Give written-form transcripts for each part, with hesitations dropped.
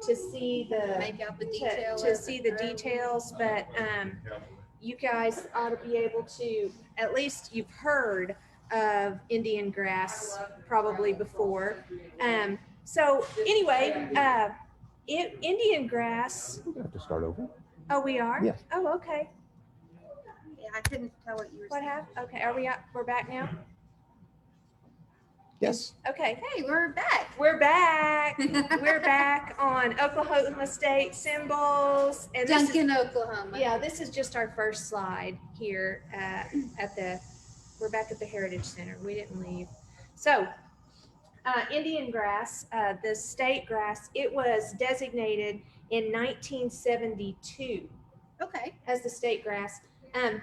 to see the Make out the detail to see the details, but you guys ought to be able to, at least you've heard of Indian grass probably before. So anyway, Indian grass. We're gonna have to start over. Oh, we are? Yes. Oh, okay. Yeah, I couldn't tell what you were What saying. happened? Okay, are we up? We're back now? Yes. Okay. Hey, we're back. We're back. We're back on Oklahoma State symbols. And this is, Duncan, Oklahoma. yeah, this is just our first slide here we're back at the Heritage Center. We didn't leave. So Indian grass, the state grass, it was designated in 1972 Okay. as the state grass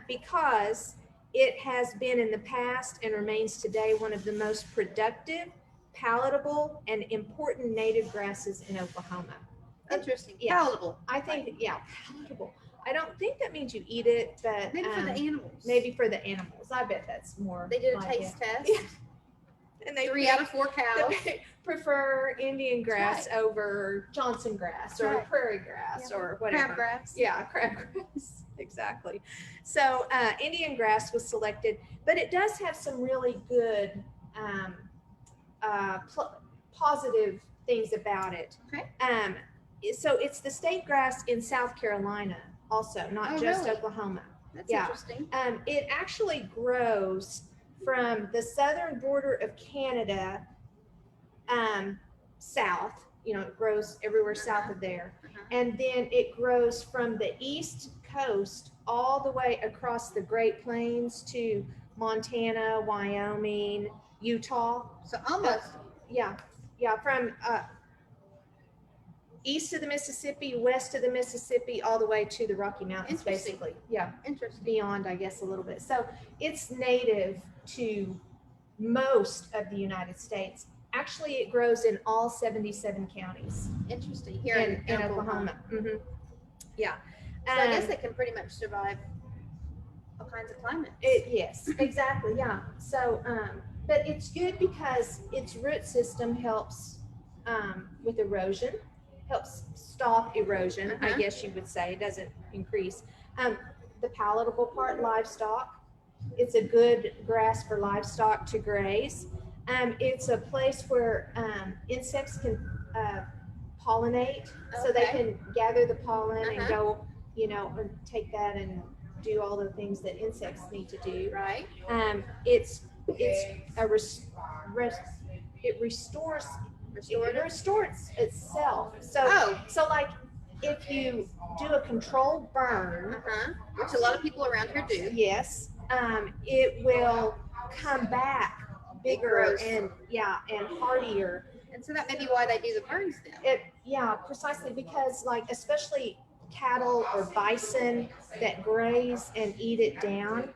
because it has been in the past and remains today one of the most productive, palatable, and important native grasses in Oklahoma. Interesting. Yeah. Palatable. I think, yeah, palatable. I don't think that means you eat it, but Maybe for the animals. maybe for the animals. I bet that's more. They did a like taste it. test. Yeah. And they 3 out of 4 cows. they prefer Indian grass right. over Johnson grass or right. prairie grass Yeah. or whatever. Crabgrass. Yeah, crabgrass. Exactly. So Indian grass was selected, but it does have some really good positive things about it. Okay. So it's the state grass in South Carolina also, not Oh, just really? Oklahoma. That's Yeah. interesting. It actually grows from the southern border of Canada south. You know, it grows everywhere south of there. And then it grows from the east coast all the way across the Great Plains to Montana, Wyoming, Utah. So almost. Yeah, from east of the Mississippi, west of the Mississippi, all the way to the Rocky Mountains, Interesting. basically. Yeah, Interesting. beyond, I guess, a little bit. So it's native to most of the United States. Actually, it grows in all 77 counties Interesting. Here in Oklahoma. Mm-hmm. Yeah. So I guess they can pretty much survive all kinds of climates. Yes, exactly. Yeah. So, but it's good because its root system helps with erosion, helps stop erosion, I guess you would say. It doesn't increase. The palatable part, livestock. It's a good grass for livestock to graze. It's a place where insects can pollinate, so they can gather the pollen and go, you know, and take that and do all the things that insects need to do. Right. It restores itself. So like if you do a controlled burn, Which a lot of people around here do. yes, it will come back bigger and hardier. And so that may be why they do the burns then. Precisely, because like especially cattle or bison that graze and eat it down,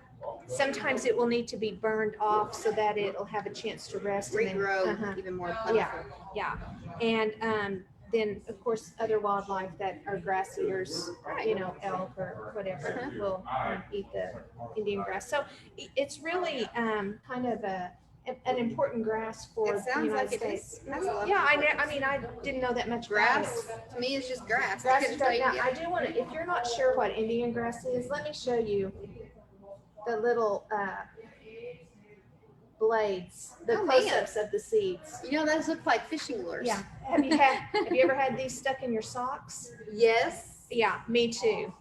sometimes it will need to be burned off so that it'll have a chance to rest and then, Regrow even more plentiful. yeah. And then of course other wildlife that are grass eaters, you know, elk or whatever, will eat the Indian grass. So it's really kind of an important grass for It the sounds United like it States. is. That's a lot. Yeah, I mean, I didn't know that much about it. Grass to me is just grass. I Grass couldn't is tell right you now. the I other- do want to, if you're not sure what Indian grass is, let me show you the little blades, the Oh, man. close-ups of the seeds. You know, those look like fishing lures. Yeah. Have you ever had these stuck in your socks? Yes. Yeah, me too.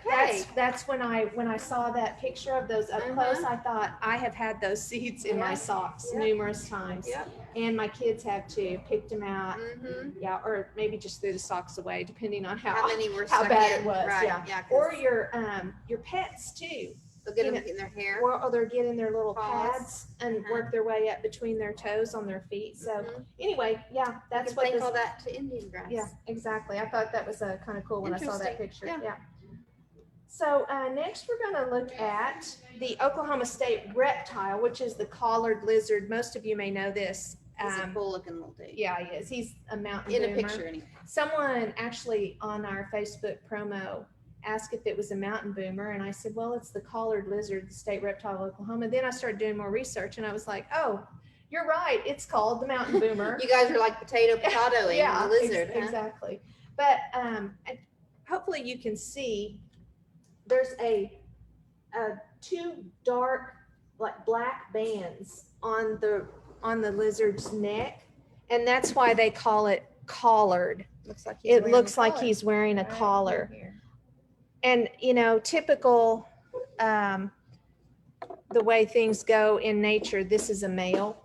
Okay. That's when I saw that picture of those up close, I thought I have had those seeds in my socks numerous times. Yep. And my kids have too, picked them out. Mm-hmm. Yeah, or maybe just threw the socks away, depending on How many were how stuck bad in? it was. Right. Yeah. Yeah. 'cause Or your pets too. they'll get you them know, in their hair. Or they're getting their little Paws. pads and work their way up between their toes on their feet. So anyway, yeah, that's you what can this. thank all that to Indian grass. Yeah, exactly. I thought that was kind of cool when I saw that picture. Interesting. Yeah. So next we're going to look at the Oklahoma State reptile, which is the collared lizard. Most of you may know this. He's a cool looking little dude. Yeah, he is. He's a mountain In a boomer. picture anyway. Someone actually on our Facebook promo asked if it was a mountain boomer, and I said, well, it's the collared lizard, the state reptile of Oklahoma. Then I started doing more research, and I was like, oh, you're right. It's called the mountain boomer. You guys are like potato and the lizard. Huh? Exactly. But hopefully you can see there's two dark like black bands on the lizard's neck, and that's why they call it collared. Looks like It looks like he's wearing a Right collar. here. And typical the way things go in nature, this is a male,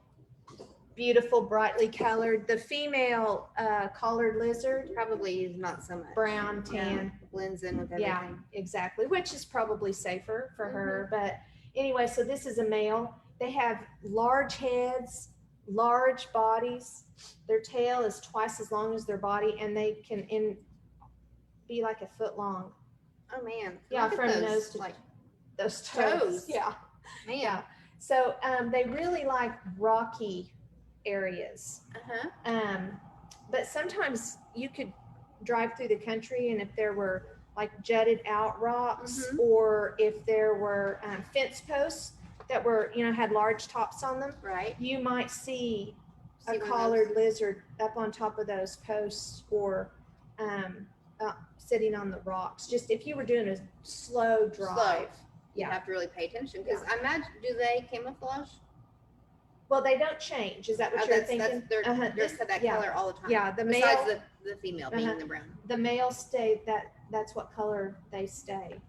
beautiful, brightly colored. The female collared lizard, Probably is not so much. brown, tan. Yeah, blends in with everything. Yeah, exactly, which is probably safer for her. But anyway, so this is a male. They have large heads, large bodies. Their tail is twice as long as their body, and they can be like a foot long. Oh man. Yeah, Look at from those, nose to like those toes. toes. Yeah, man. yeah. So they really like rocky areas. Uh-huh. But sometimes you could drive through the country, and if there were like jutted out rocks, or if there were fence posts that were, had large tops on them, Right. you might see a one of collared lizard up on top of those posts, or sitting on the rocks. Just if you were doing a slow drive. You have to really pay attention because I imagine, do they camouflage? Well, they don't change. Is that what you're thinking? They're This- that yeah. color all the time. Yeah, the Besides male, the female being the brown. the males stay that's what color they stay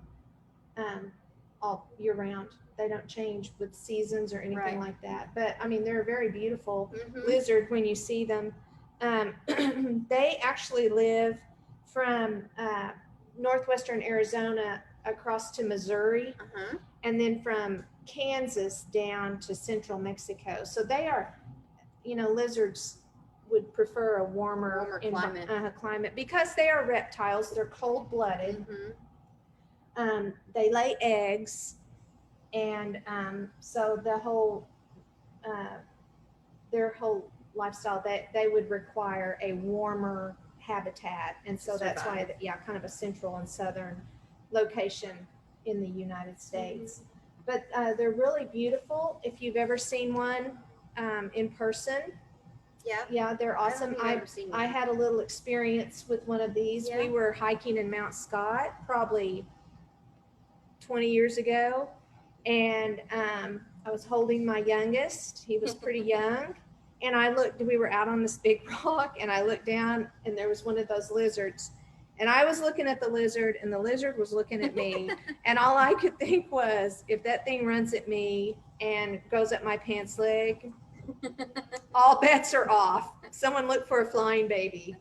all year round. They don't change with seasons or anything Right. like that. But I mean, they're a very beautiful Mhm. lizard when you see them. They actually live from northwestern Arizona across to Missouri, Uh-huh. and then from Kansas down to central Mexico. So they are, lizards would prefer a warmer climate because they are reptiles. They're cold-blooded. Mhm. They lay eggs, and so their whole lifestyle, they would require a warmer habitat, and so that's why, kind of a central and southern location in the United States. But they're really beautiful. If you've ever seen one in person, Yeah. they're I don't awesome. think I've ever seen I one. had a little experience with one of these. Yeah. We were hiking in Mount Scott probably 20 years ago, and I was holding my youngest. He was pretty young, and we were out on this big rock, and I looked down, and there was one of those lizards, and I was looking at the lizard, and the lizard was looking at me, and all I could think was, if that thing runs at me and goes up my pants leg, all bets are off. Someone look for a flying baby,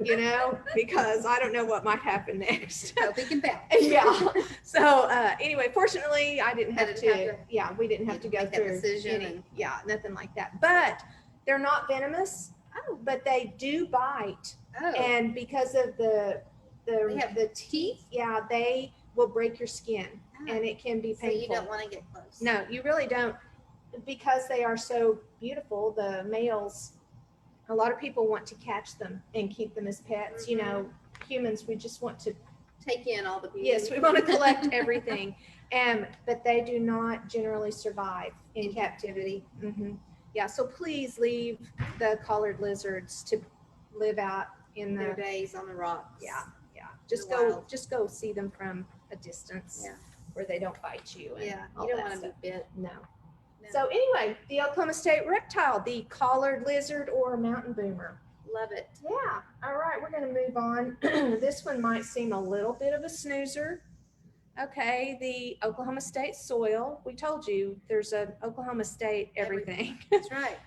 because I don't know what might happen next. Hope he can bounce. Yeah. So anyway, fortunately, I didn't have Didn't to. have to- Yeah, we didn't have to go make that through decision any. and- Yeah, nothing like that. But they're not venomous. Oh. But they do bite, Oh. and because of the They have the teeth, yeah, they will break your skin, and it can be so painful. you don't want to get close. No, you really don't, because they are so beautiful. The males, a lot of people want to catch them and keep them as pets. Humans, we just want to. Take in all the beauty. Yes, we want to collect everything, but they do not generally survive in captivity. Yeah, so please leave the collared lizards to live out in Their the. days on the rocks. Yeah. the wild. Just go see them from a distance, Yeah. where they don't bite you. And Yeah. all You don't that want to stuff. be bit. No. No. So anyway, the Oklahoma State reptile, the collared lizard or mountain boomer. Love it. Yeah. All right, we're going to move on. This one might seem a little bit of a snoozer. Okay, the Oklahoma State soil. We told you there's an Oklahoma State everything. That's right.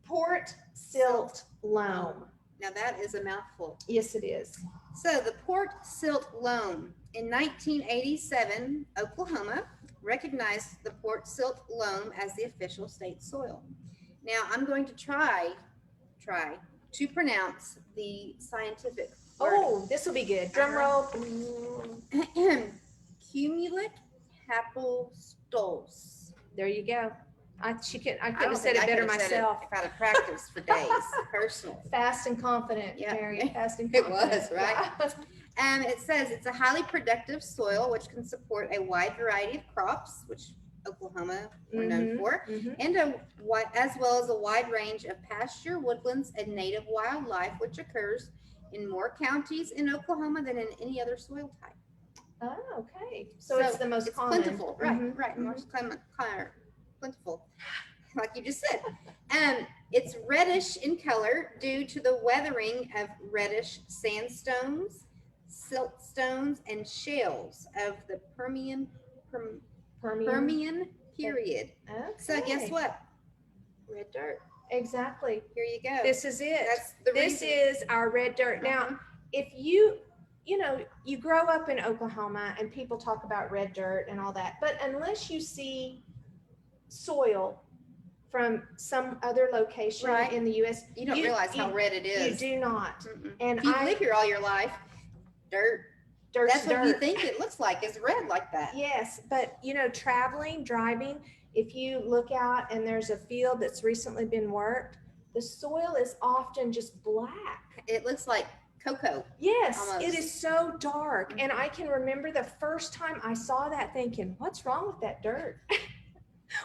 Port silt loam. Now that is a mouthful. Yes, it is. So the Port Silt Loam. In 1987, Oklahoma recognized the Port Silt Loam as the official state soil. Now I'm going to try to pronounce the scientific word. Oh, this will be good. Drum roll. Cumulate Haplstols. There you go. I couldn't I have don't said think it I better could have said myself. If I'd have practiced for days, personally. Fast and confident, Yeah. Mary. Fast and It confident. was, right? Yeah. It says it's a highly productive soil which can support a wide variety of crops, which Oklahoma we're known for, Mhm. and as well as a wide range of pasture, woodlands, and native wildlife, which occurs in more counties in Oklahoma than in any other soil type. Oh, okay. So it's the most it's common. plentiful, right? Mhm, Right, mhm. most plentiful, like you just said. It's reddish in color due to the weathering of reddish sandstones, siltstones, and shales of the Permian. Permian period. Okay. So guess what? Red dirt. Exactly. Here you go. This is it. That's the This reason. is our red dirt. Now, Mhm. if you know, you grow up in Oklahoma and people talk about red dirt and all that, but unless you see soil from some other location Right. in the U.S., you don't realize how red it you is. do not. Mm-mm. And If you live here all your life, dirt. dirt's That's what dirt. you think it looks like, is red like that. Yes, but you know, traveling, driving, if you look out and there's a field that's recently been worked, the soil is often just black. It looks like cocoa. Yes, Almost. it is so dark. And I can remember the first time I saw that thinking, what's wrong with that dirt?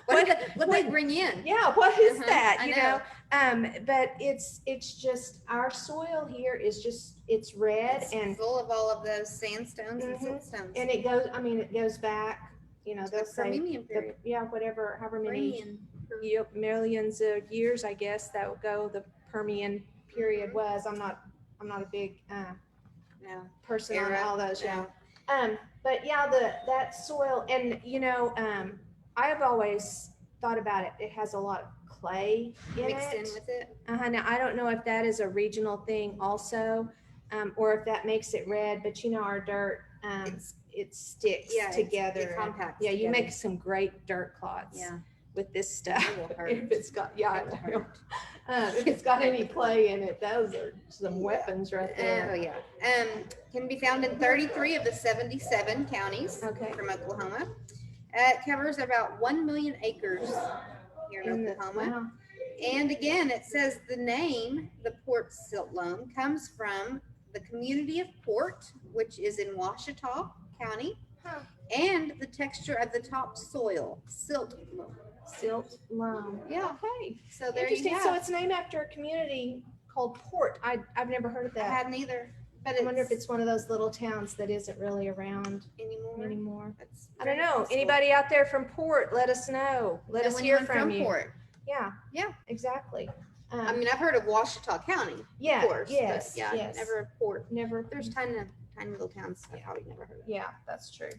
What they bring in? Yeah, what is Uh-huh, that? I You know, but it's just our soil here is just it's red It's and full of all of those sandstones and Mhm. siltstones. and it goes. I mean, it goes back. You know, To they'll the say Permian the, period. yeah, whatever, however many Permian. millions of years, I guess that would go. The Permian period Mhm. was. I'm not a big No. person Era, on all those. no. Yeah. But yeah, that soil, and you know, I have always thought about it. It has a lot of clay in Mixed it. in with it. Now I don't know if that is a regional thing also, or if that makes it red. But you know, our dirt, it sticks together. It compacts. Yeah, you together. make some great dirt clods Yeah. with this stuff. It will hurt. If it's got, yeah, It will I know. hurt. If it's got any clay in it, those are some Yeah. weapons right there. Oh yeah. Can be found in 33 of the 77 counties Okay. from Oklahoma. It covers about 1 million acres here in Oklahoma. Wow. And again, it says the name, the Port Silt Loam, comes from the community of Port, which is in Washita County, Huh. and the texture of the top soil, silt loam. Silt loam. Yeah. Okay. So there you Interesting. go. So it's named after a community called Port. I've never heard of I that. hadn't either, but I wonder if it's one of those little towns that isn't really around anymore. That's I don't very know. possible. Anybody out there from Port? Let us know. Let Know us hear anyone from you. Port? Yeah. Yeah. Exactly. I mean, I've heard of Washita County, yeah. of course. Yes. But yeah, yes. never of Port. Never. There's tiny little towns I've probably never heard of. Yeah, that's true.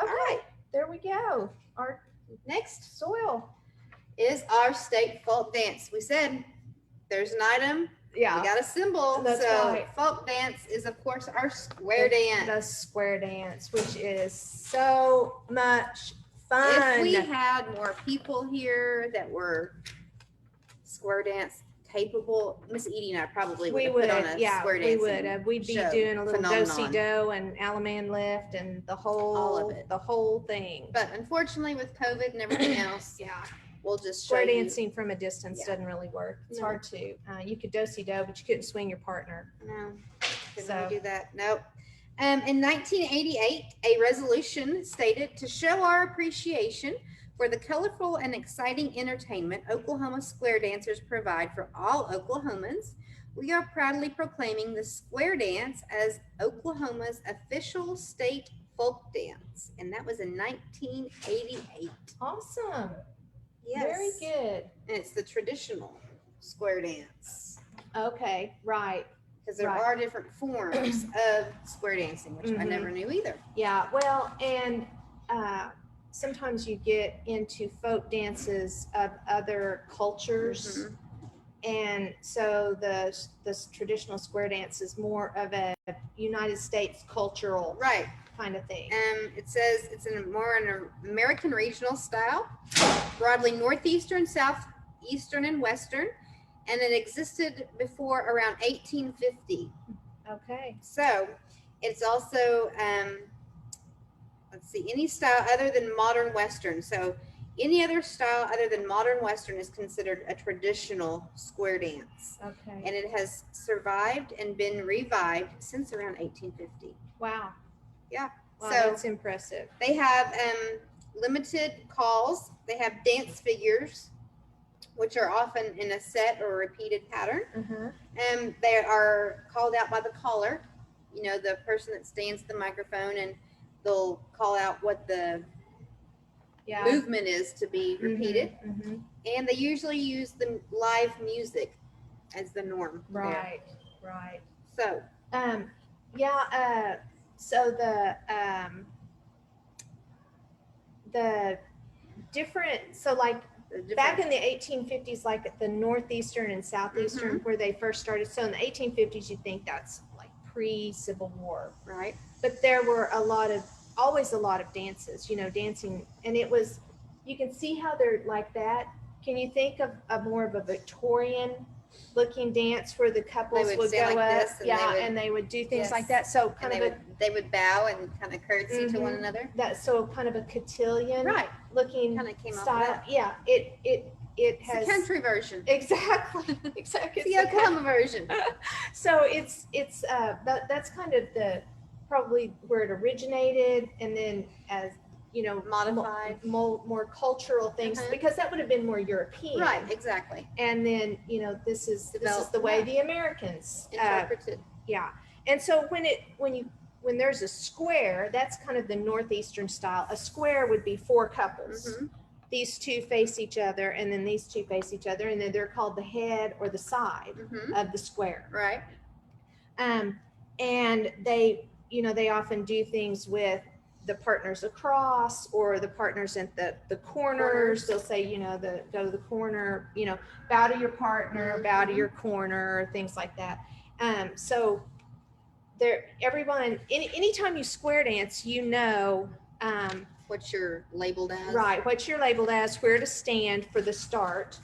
Okay. There we go. Our Next soil. is our state folk dance. We said there's an item, Yeah. we got a symbol. That's so right. folk dance is of course our square dance. The square dance, which is so much fun. If we had more people here that were square dance capable, Miss Edie and I probably would we have would, put on a yeah, square we dancing would have. We'd be show. doing a little Phenomenon. do-si-do and Alaman lift and the whole, All of it. the whole thing. But unfortunately with COVID and everything else, Yeah, we'll just show square you. dancing from a distance Yeah. doesn't really work. It's No. hard to. You could do-si-do, but you couldn't swing your partner. No, couldn't So- do that. Nope. In 1988, a resolution stated to show our appreciation for the colorful and exciting entertainment Oklahoma square dancers provide for all Oklahomans. We are proudly proclaiming the square dance as Oklahoma's official state folk dance, and that was in 1988. Awesome. Yes, Very good. And it's the traditional square dance. Okay, right. Because there Right. are different forms of square dancing, which I Mhm. never knew either. Yeah, well, and sometimes you get into folk dances of other cultures. Mhm. And so the traditional square dance is more of a United States cultural Right. kind of thing. It says it's an American regional style, broadly northeastern, southeastern, and western, and it existed before around 1850. Okay. So it's also let's see, any style other than modern Western. So any other style other than modern Western is considered a traditional square dance. Okay. And it has survived and been revived since around 1850. Wow. Yeah. Wow, So that's impressive. they have limited calls. They have dance figures which are often in a set or repeated pattern. Uh-huh. They are called out by the caller, you know, the person that stands at the microphone, and they'll call out what the Yeah. movement is to be repeated. Mm-hmm. And they usually use the live music as the norm. there. Right. Right. So, Yeah. So the different. So like the back different- in the 1850s, like the northeastern and southeastern, where they first started. So in the 1850s, you think that's like pre-Civil War, right? but there were always a lot of dances, you know, dancing, and it was, you can see how they're like that. Can you think of a more of a Victorian looking dance where the couples would would go stand like up, this, and and they would do things yes. like that. So And kind of they would bow and kind of curtsy to one Mhm. another. so kind of a cotillion Right. looking Kind of came off of style. that. Yeah, it It's has the country version. exactly exactly. It's the Oklahoma version. So that's kind of the probably where it originated, and then as you know, Modified. more cultural things, Uh-huh. because that would have been more European, Right, exactly. and then you know this is Developed the way from that. the Americans Interpreted. yeah. And so when there's a square, that's kind of the northeastern style. A square would be four couples. Mhm. These two face each other, and then these two face each other, and then they're called the head or the side Mhm. of the square. Right. And they often do things with the partners across or the partners at the corners. They'll say, go to the corner, bow to your partner, bow to your corner, things like that. So there, everyone, anytime you square dance, What you're labeled as. right, what you're labeled as, where to stand for the start,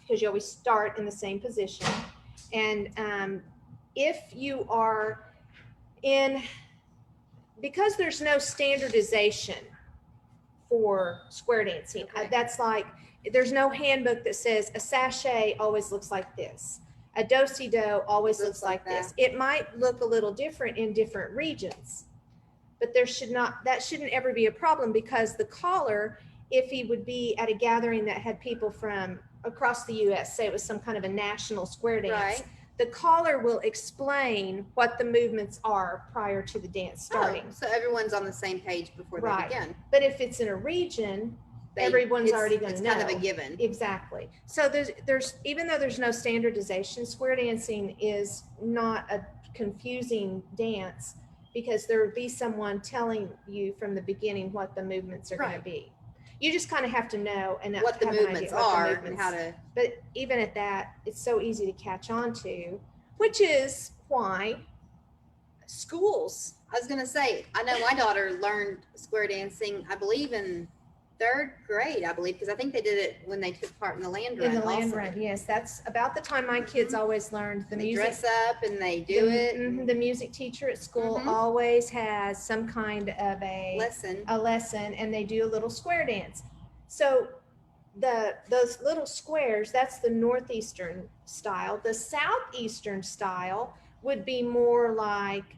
because you always start in the same position. And if you are because there's no standardization for square dancing, Okay. that's like, there's no handbook that says a sachet always looks like this. A do-si-do always looks like this. It might look a little different in different regions, but that shouldn't ever be a problem, because the caller, if he would be at a gathering that had people from across the US, say it was some kind of a national square dance, Right. the caller will explain what the movements are prior to the dance starting. Oh, so everyone's on the same page before they Right. begin. But if it's in a region, everyone's already going to know. It's kind of a given. Exactly. So there's even though there's no standardization, square dancing is not a confusing dance, because there would be someone telling you from the beginning what the movements are going Right. to be. You just kind of have to know and What the have an idea movements what the are and movements- how to. But even at that, it's so easy to catch on to, which is why schools. I was gonna say, I know my daughter learned square dancing, I believe in 3rd grade, because I think they did it when they took part in the land run. In the land also. run, yes, that's about the time my kids always learned the They music. dress up and they do it. Mhm, the music teacher at school Mhm. always has some kind of a lesson. and they do a little square dance. So those little squares, that's the northeastern style. The southeastern style would be more like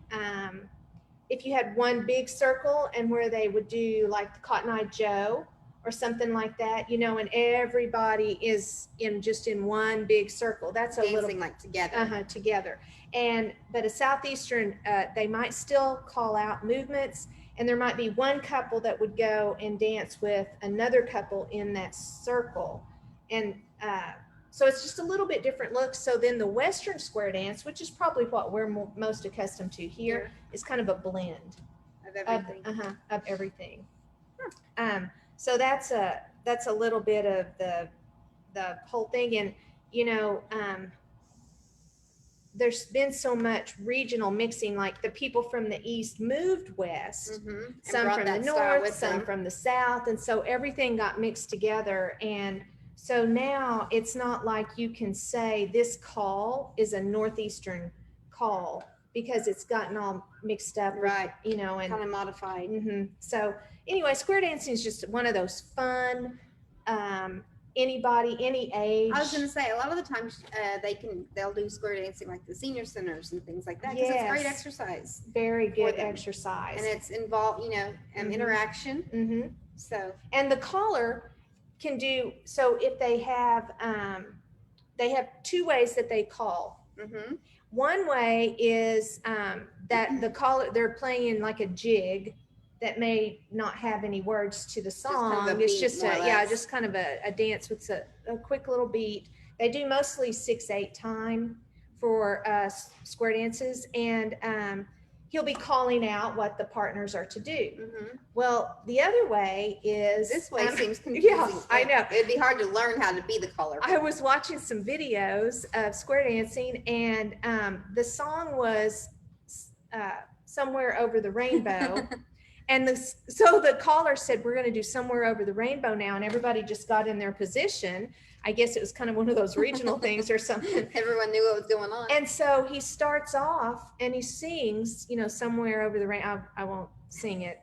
if you had one big circle, and where they would do like the Cotton Eye Joe or something like that, and everybody is in one big circle. That's a Dancing little like together. together. But a southeastern, they might still call out movements, and there might be one couple that would go and dance with another couple in that circle, and so it's just a little bit different look. So then the Western square dance, which is probably what we're most accustomed to here, is kind of a blend Of everything. of everything. So that's a little bit of the whole thing, and there's been so much regional mixing. Like the people from the east moved west, Mhm. And some brought from the that style north, with some them. from the south, and so everything got mixed together. And so now it's not like you can say this call is a northeastern call, because it's gotten all mixed up, Right. and Kind of modified. so anyway, square dancing is just one of those fun, anybody, any age. I was gonna say, a lot of the times they'll do square dancing like the senior centers and things like that, because it's great Yes. exercise Very good them. exercise. and it's involved, Mhm. interaction. Mhm. So And the caller, can do, so if they have two ways that they call. Mm-hmm. One way is that the caller, they're playing like a jig that may not have any words to the song. kind of a It's beat, just more or yeah, less. just kind of a dance with a quick little beat. They do mostly 6/8 time for square dances, and he'll be calling out what the partners are to do. Mm-hmm. Well, the other way is This way seems confusing. Yeah, I know. It'd be hard to learn how to be the caller. I was watching some videos of square dancing, and the song was Somewhere Over the Rainbow. And so the caller said, we're going to do Somewhere Over the Rainbow now. And everybody just got in their position. I guess it was kind of one of those regional things or something. Everyone knew what was going on. And so he starts off and he sings, Somewhere Over the Rainbow. I won't sing it.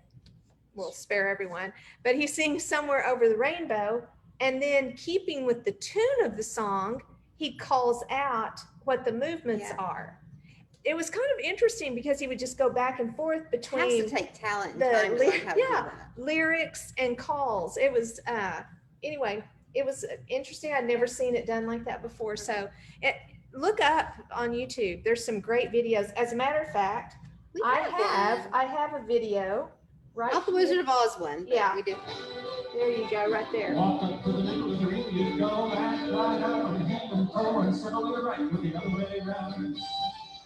We'll spare everyone. But he sings Somewhere Over the Rainbow. And then, keeping with the tune of the song, he calls out what the movements are. It was kind of interesting because he would just go back and forth between it has to take talent and time to learn how to do that. lyrics and calls. It was anyway, it was interesting. I'd never seen it done like that before. So look up on YouTube. There's some great videos. As a matter of fact, I have a video right Not the here. Wizard of Oz one. Yeah. We do. There you go, right there. Walk up to the middle of the ring, you go back, right out on your hand and toe, and circle to the right with the other way around.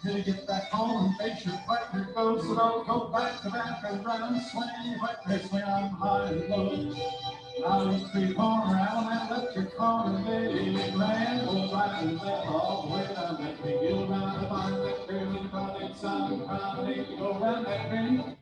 Till you get back home and face your partner goes, so don't go back to back and run, swing, partner, swing on high and low. Now you creep on around and let your corner baby land, go right and left all the way down that big hill round the barn, that girl, probably some promenade, go round that ring.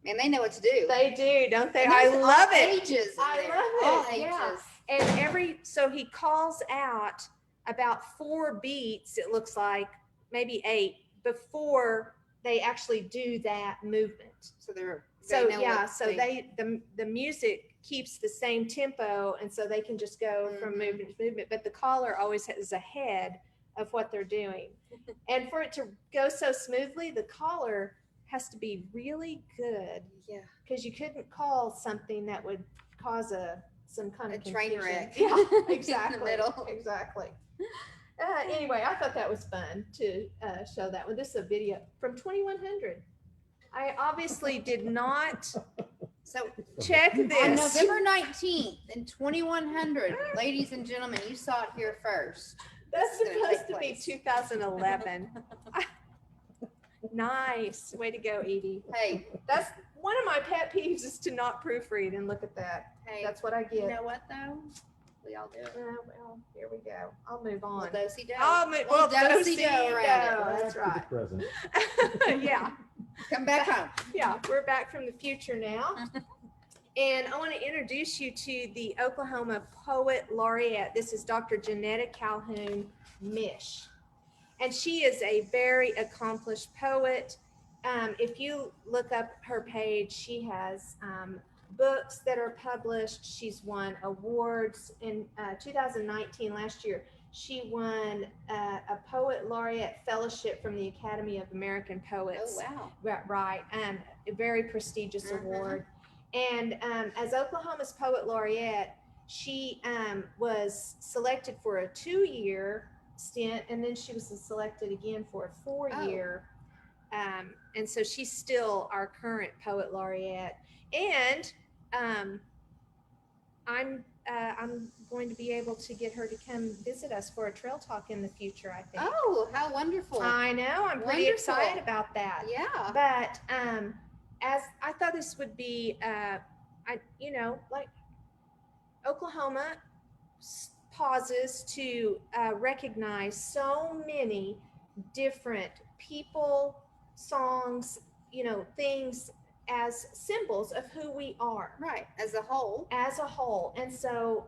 Man, they know what to do. They do, don't they? And I there's love all it. Ages in I there. love it, All yeah. ages. And so he calls out about 4 beats, it looks like, maybe 8, before they actually do that movement. So they're So the music keeps the same tempo, and so they can just go from movement to movement, but the caller always is ahead of what they're doing. And for it to go so smoothly, the caller has to be really good. Yeah. Because you couldn't call something that would cause some kind of train confusion. wreck. Yeah, In the exactly. middle. Exactly. Anyway, I thought that was fun to show that one. This is a video from 2100. I obviously did not So check on this. November 19th in 2100, ladies and gentlemen, you saw it here first. That's This is gonna supposed to take be place. 2011. Nice. Way to go, Edie. Hey, That's one of my pet peeves is to not proofread, and look at that. hey, That's what I get. you know what though? We all do it. Well, here we go. I'll move on. Little do-si-do. I'll move. Little Well, do-si-do do-si-do. around it. That's right. Present. Yeah. Come back home. Yeah, we're back from the future now. And I want to introduce you to the Oklahoma Poet Laureate. This is Dr. Janetta Calhoun Mish. And she is a very accomplished poet. If you look up her page, she has books that are published. She's won awards. In 2019, last year, she won a Poet Laureate Fellowship from the Academy of American Poets. Oh, wow. Right, a very prestigious award. And as Oklahoma's Poet Laureate, she was selected for a 2-year stint, and then she was selected again for a 4-year. And so she's still our current Poet Laureate. And I'm going to be able to get her to come visit us for a trail talk in the future, I think. Oh, how wonderful. I know, I'm pretty Wonderful. excited about that. Yeah. But as I thought this would be, like Oklahoma pauses to recognize so many different people, songs, things as symbols of who we are Right. As a whole. And so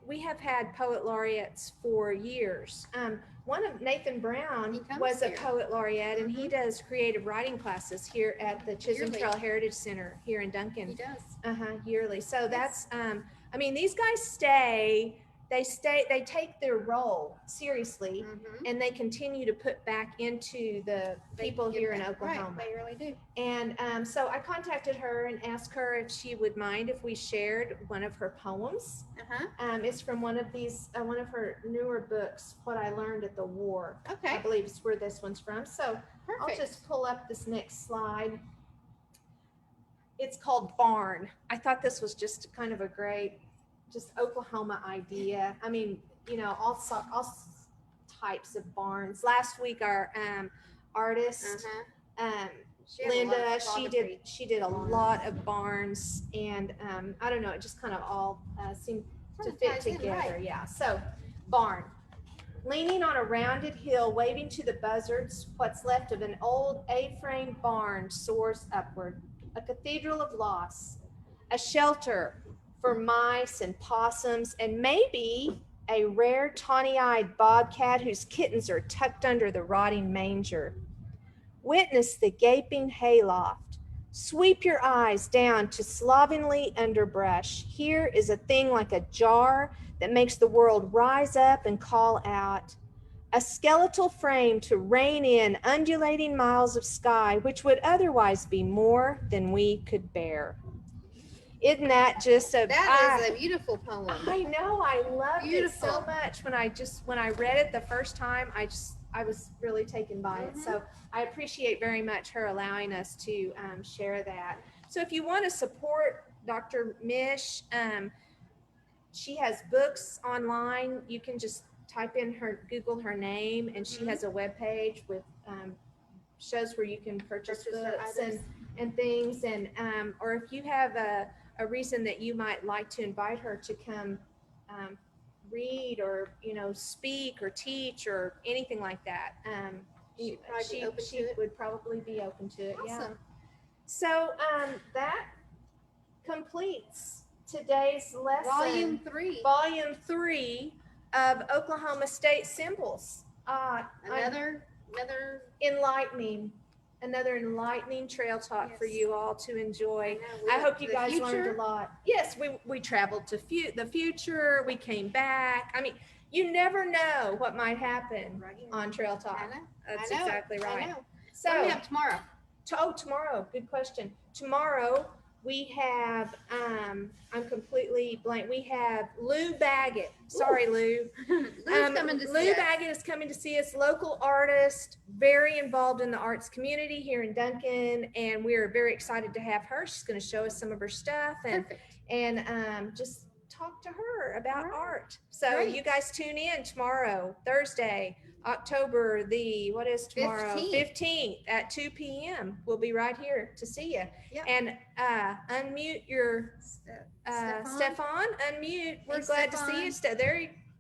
we have had poet laureates for years. One of Nathan Brown He comes was a here. poet laureate, and he does creative writing classes here at the Chisholm Yearly. Trail Heritage Center here in He Duncan. does. Yearly. So that's these guys stay they take their role seriously, Mhm. and they continue to put back into the They people give here in back. Oklahoma. Right, they really do. And so I contacted her and asked her if she would mind if we shared one of her poems. Uh-huh. It's from one of her newer books, What I Learned at the War. I Okay, believe is where this one's from. So I'll perfect. just pull up this next slide. It's called Barn. I thought this was just kind of a great, just Oklahoma idea. I mean, all types of barns. Last week, our artist, Uh-huh. um, She has a lot of Linda, photography. she did a lot of barns, and I don't know, it just kind of all seemed to Kinda fit ties in, together. right. Yeah. So, barn. Leaning on a rounded hill, waving to the buzzards, what's left of an old A-frame barn soars upward, a cathedral of loss, a shelter for mice and possums, and maybe a rare tawny-eyed bobcat whose kittens are tucked under the rotting manger. Witness the gaping hayloft. Sweep your eyes down to slovenly underbrush. Here is a thing like a jar that makes the world rise up and call out. A skeletal frame to rein in undulating miles of sky, which would otherwise be more than we could bear. Isn't that just a That is a beautiful poem. I know, I loved it so Beautiful. much when I read it the first time. I was really taken by it. Mhm. So I appreciate very much her allowing us to share that. So if you want to support Dr. Mish, she has books online. You can just type in Google her name, and she Mhm. has a webpage with shows where you can purchase Purchase her books items. and things. And or if you have a reason that you might like to invite her to come read or speak or teach or anything like that, She'd probably be open she to it. would probably be open to it. Yeah. Awesome. So that completes today's lesson. Volume 3. Volume 3 of Oklahoma State Symbols. Another Another enlightening trail talk for Yes. you all to enjoy. know, I we hope went you to the guys learned future. a lot. Yes, we traveled to the future. We came back. I mean, you never know what might happen Right here. on Trail Talk. I know. That's I know. exactly right. I know. So, What do we have tomorrow? tomorrow, good question. Tomorrow we have I'm completely blank. We have Lou Baggett. Sorry, Lou. Lou's coming to see Lou us. Baggett is coming to see us, local artist, very involved in the arts community here in Duncan, and we are very excited to have her. She's going to show us some of her stuff Perfect. and just talk to her about All right. art. So Great. you guys tune in tomorrow, Thursday, October what is tomorrow? 15th at 2 p.m. We'll be right here to see you. Yep. And unmute your Stefan, unmute. We're Hey, glad to see you.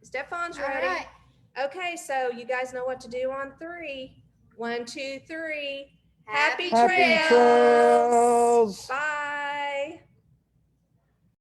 Stefan's All ready. right. Okay, so you guys know what to do on 3. 1, 2, 3. Happy Happy trails. trails. Bye.